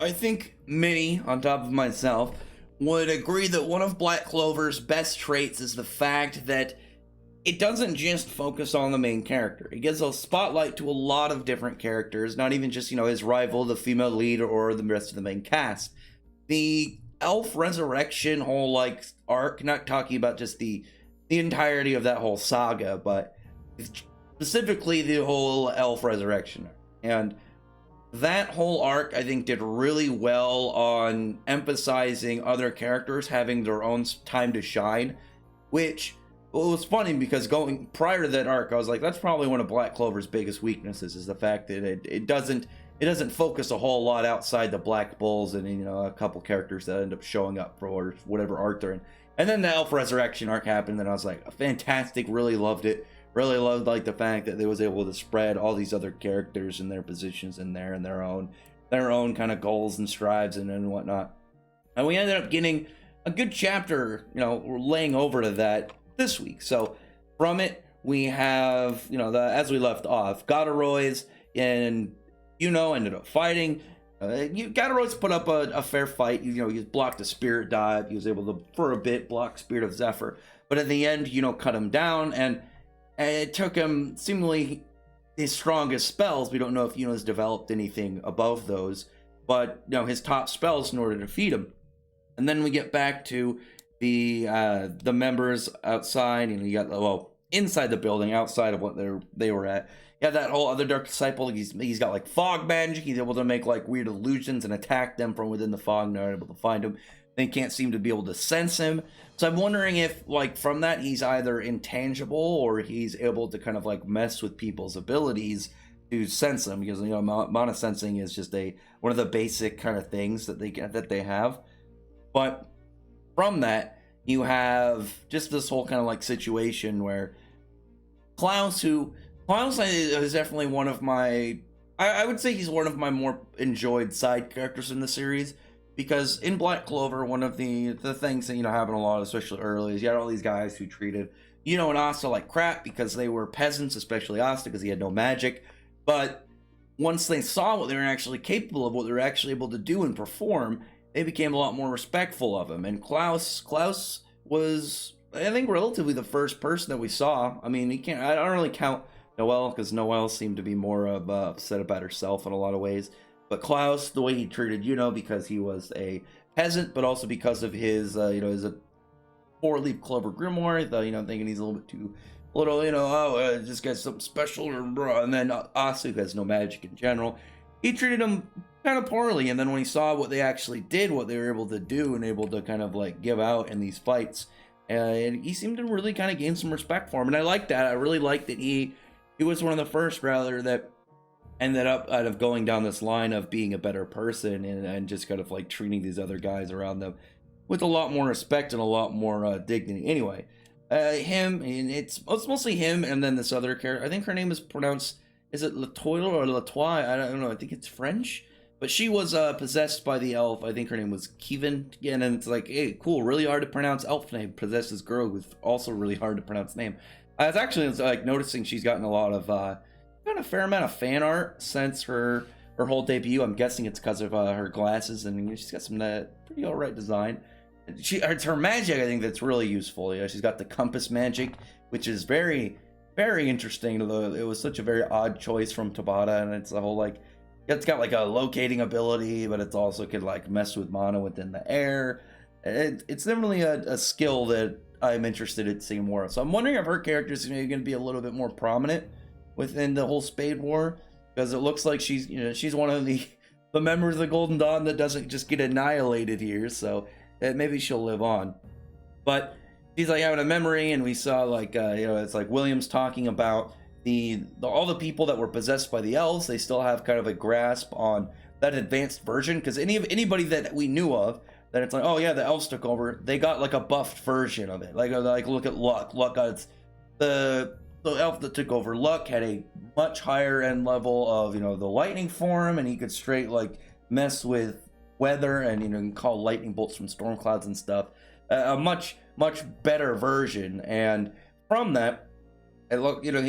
I think many, on top of myself, would agree that one of Black Clover's best traits is the fact that it doesn't just focus on the main character. It gives a spotlight to a lot of different characters, not even just, his rival, the female lead, or the rest of the main cast. The elf resurrection whole, arc, not talking about just the entirety of that whole saga, but specifically the whole elf resurrection arc. And that whole arc, I think, did really well on emphasizing other characters having their own time to shine, which was funny because going prior to that arc, I was like, that's probably one of Black Clover's biggest weaknesses, is the fact that it doesn't focus a whole lot outside the Black Bulls and a couple characters that end up showing up for whatever arc they're in. And then the Elf Resurrection arc happened, and I was like, fantastic, really loved it. Really loved the fact that they was able to spread all these other characters and their positions in there and their own kind of goals and strives and whatnot. And we ended up getting a good chapter, laying over to that this week. So from it, we have, as we left off, Godaroy's and ended up fighting. Godaroy's put up a fair fight. He blocked a spirit dive. He was able to, for a bit, block Spirit of Zephyr. But in the end, cut him down, and it took him seemingly his strongest spells. We don't know if has developed anything above those, but his top spells in order to defeat him. And then we get back to the members outside, and you got inside the building, outside of what they were at. Yeah, that whole other Dark Disciple. He's got fog magic. He's able to make weird illusions and attack them from within the fog. And they're able to find him. They can't seem to be able to sense him. So I'm wondering if, from that, he's either intangible or he's able to kind of, mess with people's abilities to sense them. Because, mana sensing is just one of the basic kind of things that they have. But from that, you have just this whole kind of, situation where Klaus is definitely one of my... I would say he's one of my more enjoyed side characters in the series. Because in Black Clover, one of the things that, happen a lot, especially early, is you had all these guys who treated, and Asta like crap because they were peasants, especially Asta, because he had no magic. But once they saw what they were actually capable of, what they were actually able to do and perform, they became a lot more respectful of him. And Klaus was, I think, relatively the first person that we saw. I mean, I don't really count Noelle, because Noelle seemed to be more upset about herself in a lot of ways. But Klaus, the way he treated because he was a peasant, but also because of his, his four-leaf clover grimoire, thinking he's a little bit too this guy's something special, and then Asu has no magic in general. He treated him kind of poorly, and then when he saw what they actually did, what they were able to do, and able to kind of give out in these fights, and he seemed to really kind of gain some respect for him, and I like that. I really like that he was one of the first, rather, that ended up out of going down this line of being a better person and just kind of treating these other guys around them with a lot more respect and a lot more dignity. Anyway, him, and it's mostly him, and then this other character. I think her name is pronounced, is it Latoile or Latoile? I don't know. I think it's French. But she was possessed by the elf. I think her name was Kevin. Again, and it's hey, cool, really hard to pronounce elf name. Possessed this girl with also really hard to pronounce name. I was actually noticing she's gotten a lot of a fair amount of fan art since her whole debut. I'm guessing it's because of her glasses, and she's got some pretty alright design. It's her magic, I think, that's really useful. She's got the compass magic, which is very, very interesting. Although it was such a very odd choice from Tabata, and it's a whole it's got a locating ability, but it's also could mess with mana within the air. It's definitely a skill that I'm interested in seeing more of. So I'm wondering if her character is going to be a little bit more prominent within the whole Spade War, because it looks like she's one of the members of the Golden Dawn that doesn't just get annihilated here, so maybe she'll live on. But she's having a memory, and we saw it's William's talking about all the people that were possessed by the elves. They still have kind of a grasp on that advanced version, because anybody that we knew of that it's oh yeah, the elves took over, they got a buffed version of it. Look at Luck got the elf that took over, Luck, had a much higher end level of the lightning form, and he could straight mess with weather, and can call lightning bolts from storm clouds and stuff. A much better version, and from that, he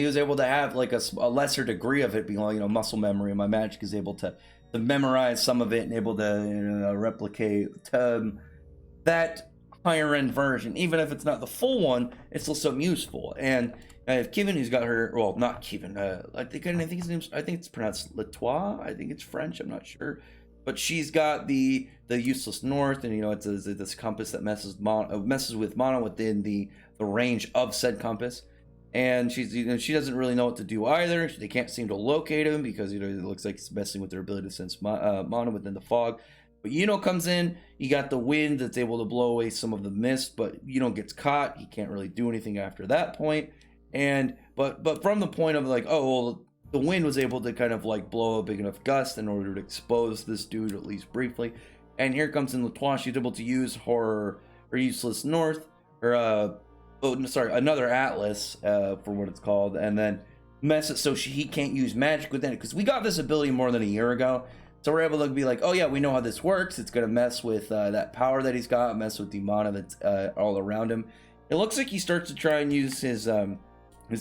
was able to have a lesser degree of it being muscle memory, and my magic is able to memorize some of it and able to replicate that higher end version. Even if it's not the full one, it's still something useful. And I have Kevin, who's got her, well, not Kevin, I think his name's, I think it's pronounced Latois. I think it's French, I'm not sure. But she's got the useless north, and it's this compass that messes with Mono within the range of said compass. And she doesn't really know what to do either. They can't seem to locate him because it looks like it's messing with their ability to sense Mono within the fog. But comes in. You got the wind that's able to blow away some of the mist, but gets caught. He can't really do anything after that point. And but from the point of like, oh well, the wind was able to kind of like blow a big enough gust in order to expose this dude at least briefly. And here comes in Latois. She's able to use her useless north, or another atlas for what it's called, and then mess it so he can't use magic within it, because we got this ability more than a year ago. So we're able to be like, oh yeah, we know how this works. It's going to mess with that power that he's got, mess with the mana that's all around him. It looks like he starts to try and use his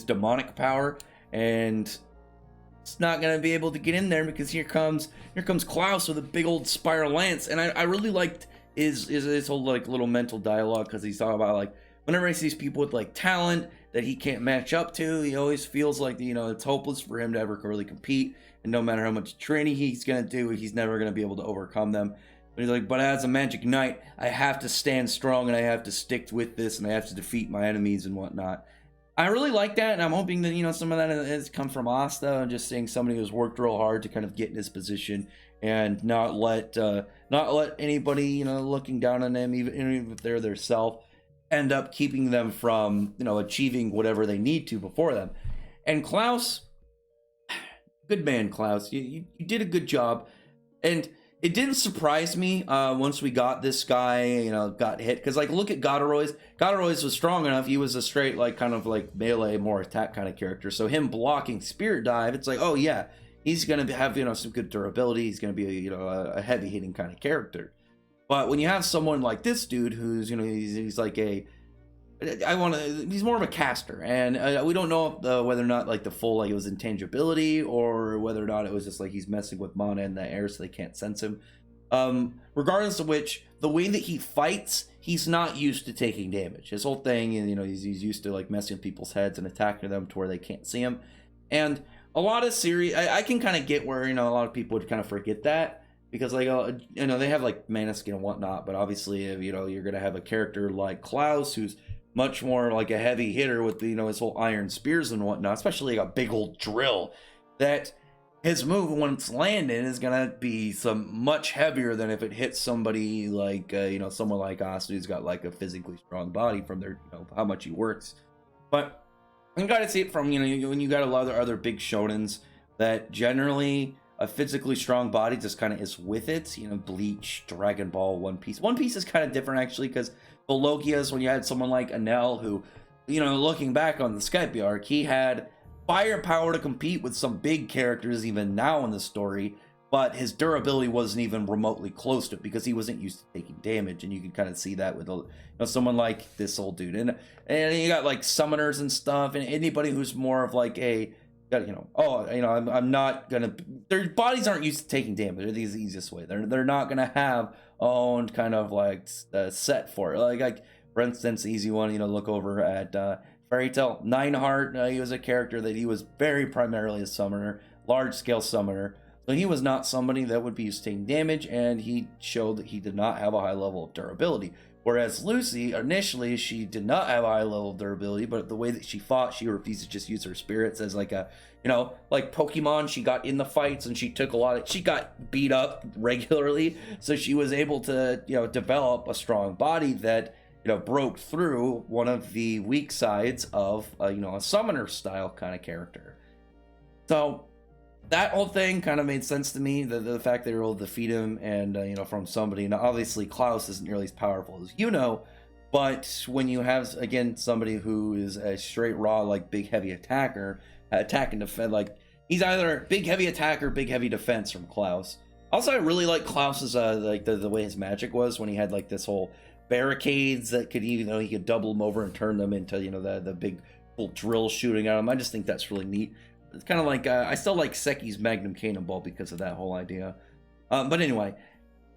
demonic power, and it's not going to be able to get in there because here comes Klaus with a big old spiral lance. And I really liked his whole like little mental dialogue, because he's talking about like, whenever he sees people with like talent that he can't match up to, he always feels like it's hopeless for him to ever really compete, and no matter how much training he's gonna do, he's never gonna be able to overcome them. But he's like, but as a magic knight, I have to stand strong, and I have to stick with this, and I have to defeat my enemies and whatnot. I really like that, and I'm hoping that some of that has come from Asta, and just seeing somebody who's worked real hard to kind of get in his position and not let anybody looking down on them, even if they're their self, end up keeping them from achieving whatever they need to before them. And Klaus, good man, Klaus, you did a good job. And it didn't surprise me once we got this guy got hit, because like, look at Goderoy's was strong enough. He was a straight like kind of like melee, more attack kind of character, so him blocking spirit dive, it's like, oh yeah, he's gonna have some good durability. He's gonna be a heavy hitting kind of character. But when you have someone like this dude who's he's like he's more of a caster, and we don't know whether or not like the full like it was intangibility, or whether or not it was just like he's messing with mana in the air so they can't sense him. Regardless of which, the way that he fights, he's not used to taking damage. His whole thing, he's used to like messing with people's heads and attacking them to where they can't see him. And a lot of series, I can kind of get where a lot of people would kind of forget that, because like they have like mana skin and whatnot, but obviously you're gonna have a character like Klaus who's much more like a heavy hitter with his whole iron spears and whatnot, especially like a big old drill, that his move when it's landing is gonna be much heavier than if it hits somebody like someone like Asta, who's got like a physically strong body from their how much he works. But you gotta see it from when you got a lot of other big shonens that generally a physically strong body just kind of is with it. Bleach, Dragon Ball, One Piece. One Piece is kind of different actually, because the Logias, when you had someone like Enel, who, looking back on the Skype arc, he had firepower to compete with some big characters even now in the story, but his durability wasn't even remotely close to it because he wasn't used to taking damage, and you can kind of see that with someone like this old dude. And you got like summoners and stuff, and anybody who's more of like I'm not gonna. Their bodies aren't used to taking damage. I think it's the easiest way. They're not gonna have own kind of like set for it. Like for instance, the easy one. Look over at Fairy Tail. Nineheart. He was a character that he was very primarily a summoner, large scale summoner. So he was not somebody that would be used to taking damage, and he showed that he did not have a high level of durability. Whereas Lucy, initially, she did not have a high level of durability, but the way that she fought, she refused to just use her spirits as like like Pokemon. She got in the fights and she took she got beat up regularly. So she was able to, develop a strong body that, broke through one of the weak sides of, a summoner style kind of character. So that whole thing kind of made sense to me, the fact they were able to defeat him, and from somebody. Now obviously Klaus isn't nearly as powerful as but when you have again somebody who is a straight raw like big heavy attacker, attack and defend, like he's either big heavy attacker, big heavy defense from Klaus. Also, I really like Klaus's like the way his magic was when he had like this whole barricades that could he could double them over and turn them into the big full drill shooting at him. I just think that's really neat. It's kind of like I still like Seki's Magnum Cannonball because of that whole idea. But anyway,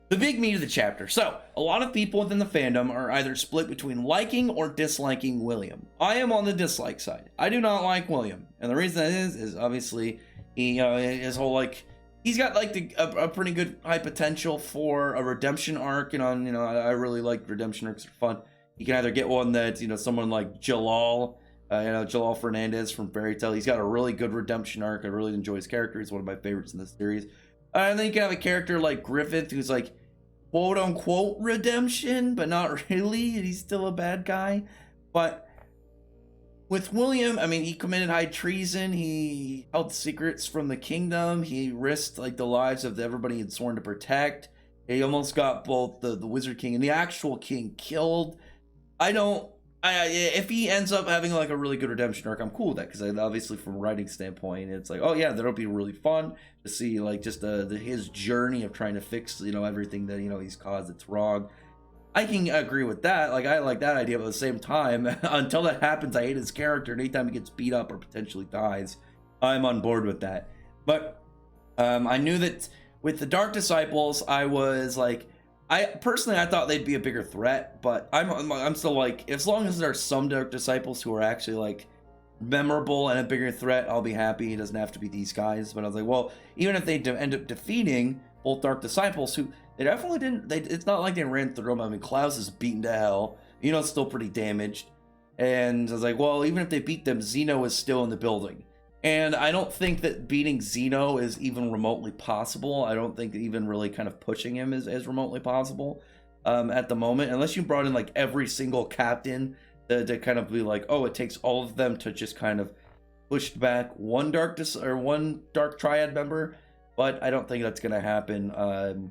the big meat of the chapter. So, a lot of people within the fandom are either split between liking or disliking William. I am on the dislike side. I do not like William. And the reason that is obviously, he, his whole, like, he's got, like, a pretty good high potential for a redemption arc. And I really like redemption arcs, are fun. You can either get one that, someone like Jalal, Jalal Fernandez from Fairy Tail. He's got a really good redemption arc. I really enjoy his character. He's one of my favorites in this series. And then you can have a character like Griffith, who's like, quote unquote redemption, but not really. He's still a bad guy. But with William, I mean, he committed high treason. He held secrets from the kingdom. He risked like the lives of everybody he had sworn to protect. He almost got both the Wizard King and the actual king killed. If he ends up having like a really good redemption arc, I'm cool with that, because obviously from a writing standpoint, it's like, oh yeah, that'll be really fun to see, like, just his journey of trying to fix everything that he's caused that's wrong. I can agree with that. Like, I like that idea, but at the same time, until that happens, I hate his character. And anytime he gets beat up or potentially dies, I'm on board with that. But I knew that with the Dark Disciples, I was like, I thought they'd be a bigger threat, but I'm still like, as long as there are some Dark Disciples who are actually like memorable and a bigger threat, I'll be happy. It doesn't have to be these guys. But I was like, well, even if they end up defeating both Dark Disciples, who they definitely didn't, it's not like they ran through them. I mean, Klaus is beaten to hell. It's still pretty damaged. And I was like, well, even if they beat them, Zeno is still in the building. And I don't think that beating Zeno is even remotely possible. I don't think even really kind of pushing him is remotely possible at the moment, unless you brought in like every single captain to kind of be like, oh, it takes all of them to just kind of push back one Dark Triad member. But I don't think that's going to happen.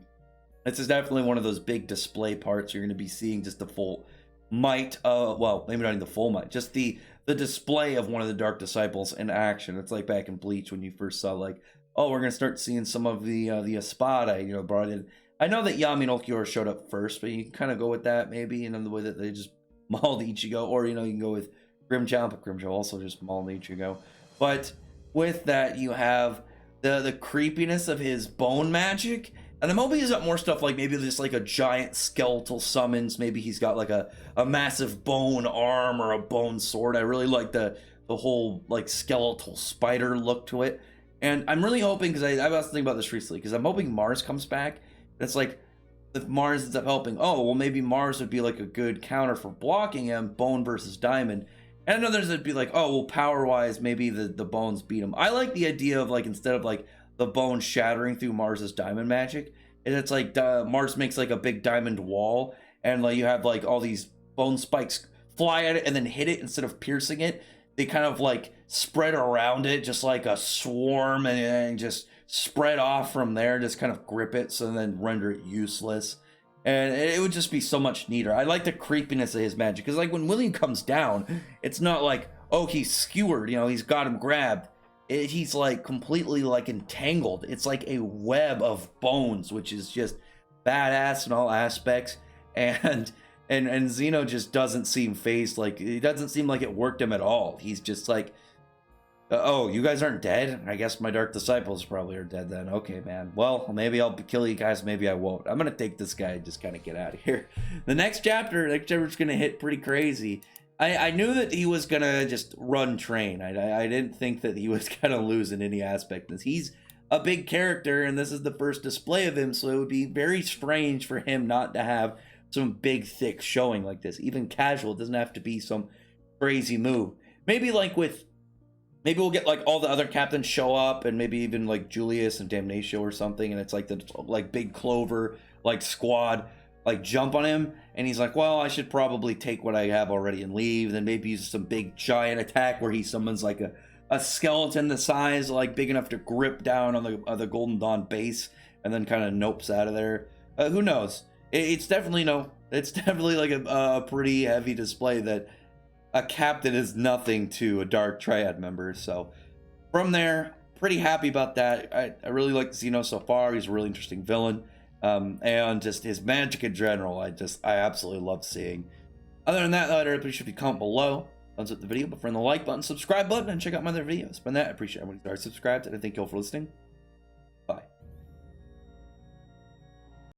This is definitely one of those big display parts. You're going to be seeing just the full might, well, maybe not even the full might, just the display of one of the Dark Disciples in action. It's like back in Bleach when you first saw, like, oh, we're gonna start seeing some of the Espada, brought in. I know that Yami and Ulquiorra showed up first, but you can kind of go with that maybe, the way that they just mauled Ichigo, or you can go with Grimjaw, but Grimjaw also just mauled Ichigo. But with that, you have the creepiness of his bone magic. And I'm hoping he's got more stuff, like maybe just like a giant skeletal summons. Maybe he's got like a massive bone arm or a bone sword. I really like the whole like skeletal spider look to it. And I'm really hoping, because I was thinking about this recently, because I'm hoping Mars comes back. It's like, if Mars ends up helping, oh, well, maybe Mars would be like a good counter for blocking him, bone versus diamond. And I know there's would be like, oh, well, power-wise, maybe the bones beat him. I like the idea of like, instead of like the bone shattering through Mars's diamond magic, and it's like Mars makes like a big diamond wall, and like you have like all these bone spikes fly at it and then hit it instead of piercing it. They kind of like spread around it just like a swarm, and just spread off from there, just kind of grip it, so then render it useless. And it would just be so much neater. I like the creepiness of his magic, because like when William comes down, it's not like, oh, he's skewered, he's got him grabbed. He's like completely like entangled. It's like a web of bones, which is just badass in all aspects. And Zeno just doesn't seem phased. Like, it doesn't seem like it worked him at all. He's just like, oh, you guys aren't dead? I guess my Dark Disciples probably are dead then. Okay, man. Well, maybe I'll kill you guys. Maybe I won't. I'm gonna take this guy and just kind of get out of here. The next chapter's gonna hit pretty crazy. I knew that he was gonna just run train. I didn't think that he was gonna lose in any aspect. Because he's a big character, and this is the first display of him, so it would be very strange for him not to have some big, thick showing like this. Even casual, it doesn't have to be some crazy move. Maybe we'll get like all the other captains show up, and maybe even like Julius and Damnatio or something, and it's like the like big Clover like squad like jump on him, and he's like, well, I should probably take what I have already and leave. Then maybe use some big giant attack where he summons like a skeleton the size like big enough to grip down on the Golden Dawn base, and then kind of nopes out of there. Who knows? It's definitely like a pretty heavy display that a captain is nothing to a Dark Triad member. So from there, pretty happy about that. I really like Zeno so far. He's a really interesting villain. And just his magic in general, I absolutely love seeing. Other than that, everybody should be comment below. Thumbs up the video, but friend the like button, subscribe button, and check out my other videos. But that, I appreciate everybody who's already subscribed, and I thank you all for listening.